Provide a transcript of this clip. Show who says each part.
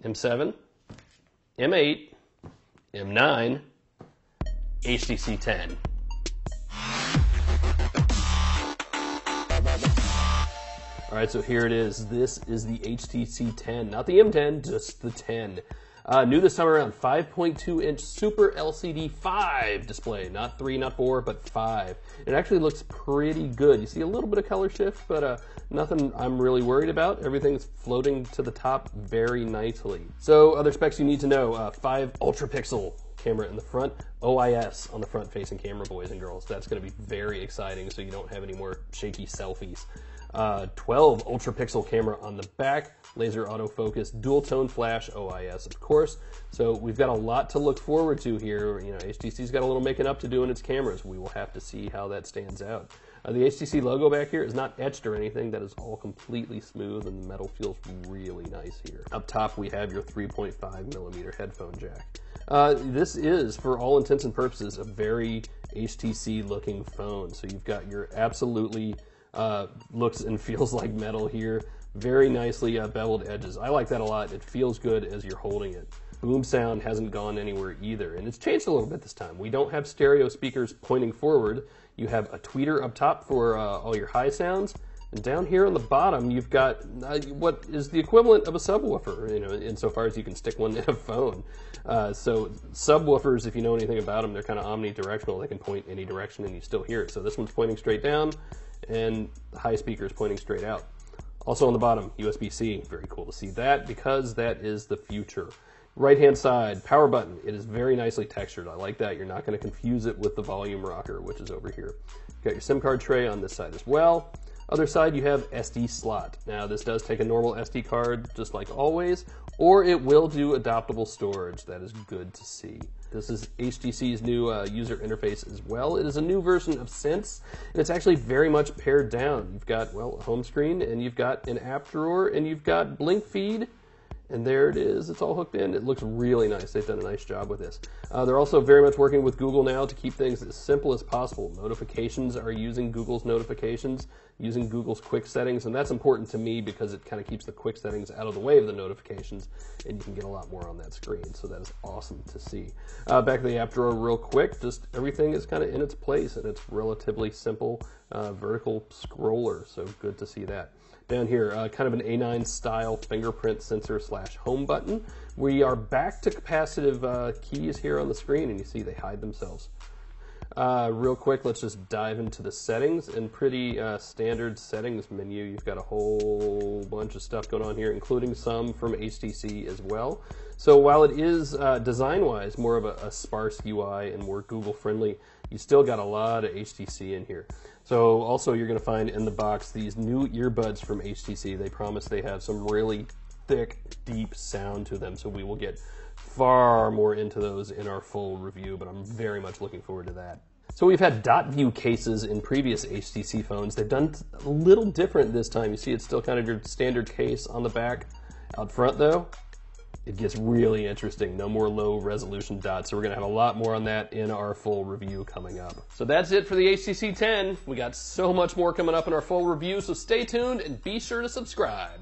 Speaker 1: M7, M8, M9, HTC 10. All right, so here it is. This is the HTC 10, not the M10, just the 10. New this time around, 5.2-inch Super LCD 5 display. Not 3, not 4, but 5. It actually looks pretty good. You see a little bit of color shift, but nothing I'm really worried about. Everything's floating to the top very nicely. So other specs you need to know, 5 ultra-pixel camera in the front, OIS on the front-facing camera, boys and girls. That's going to be very exciting, so you don't have any more shaky selfies. 12 ultra-pixel camera on the back, laser autofocus, dual-tone flash, OIS, of course. So we've got a lot to look forward to here. You know, HTC's got a little making up to do in its cameras. We will have to see how that stands out. The HTC logo back here is not etched or anything. That is all completely smooth, and the metal feels really nice here. Up top, we have your 3.5mm headphone jack. This is, for all intents and purposes, a very HTC-looking phone. So you've got your absolutely looks and feels like metal here. Very nicely beveled edges. I like that a lot. It feels good as you're holding it. Boom sound hasn't gone anywhere either, and it's changed a little bit this time. We don't have stereo speakers pointing forward. You have a tweeter up top for all your high sounds, and down here on the bottom you've got what is the equivalent of a subwoofer, you know, insofar as you can stick one in a phone. So subwoofers, if you know anything about them, they're kind of omnidirectional. They can point any direction and you still hear it. So this one's pointing straight down, and the high speaker is pointing straight out. Also on the bottom, USB-C. Very cool to see that, because that is the future. Right-hand side, power button. It is very nicely textured. I like that. You're not going to confuse it with the volume rocker, which is over here. You've got your SIM card tray on this side as well. Other side, you have SD slot. Now, this does take a normal SD card, just like always, or it will do adaptable storage. That is good to see. This is HTC's new user interface as well. It is a new version of Sense, and it's actually very much pared down. You've got, well, a home screen, and you've got an app drawer, and you've got blink feed, and there it is. It's all hooked in. It looks really nice. They've done a nice job with this. They're also very much working with Google now to keep things as simple as possible. Notifications are using Google's notifications, using Google's quick settings, and that's important to me because it kind of keeps the quick settings out of the way of the notifications, and you can get a lot more on that screen, so that is awesome to see. Back to the app drawer real quick. Just everything is kind of in its place, and it's relatively simple vertical scroller, so good to see that. Down here, kind of an A9 style fingerprint sensor / home button. We are back to capacitive keys here on the screen, and you see they hide themselves. Real quick, let's just dive into the settings. In pretty standard settings menu, you've got a whole bunch of stuff going on here, including some from HTC as well. So while it is design-wise more of a sparse UI and more Google-friendly, you still got a lot of HTC in here. So also you're going to find in the box these new earbuds from HTC. They promise they have some really thick, deep sound to them, so we will get far more into those in our full review, but I'm very much looking forward to that. So we've had dot view cases in previous HTC phones. They've done a little different this time. You see it's still kind of your standard case on the back. Out front though, it gets really interesting. No more low resolution dots. So we're going to have a lot more on that in our full review coming up. So that's it for the HTC 10. We got so much more coming up in our full review, so stay tuned and be sure to subscribe.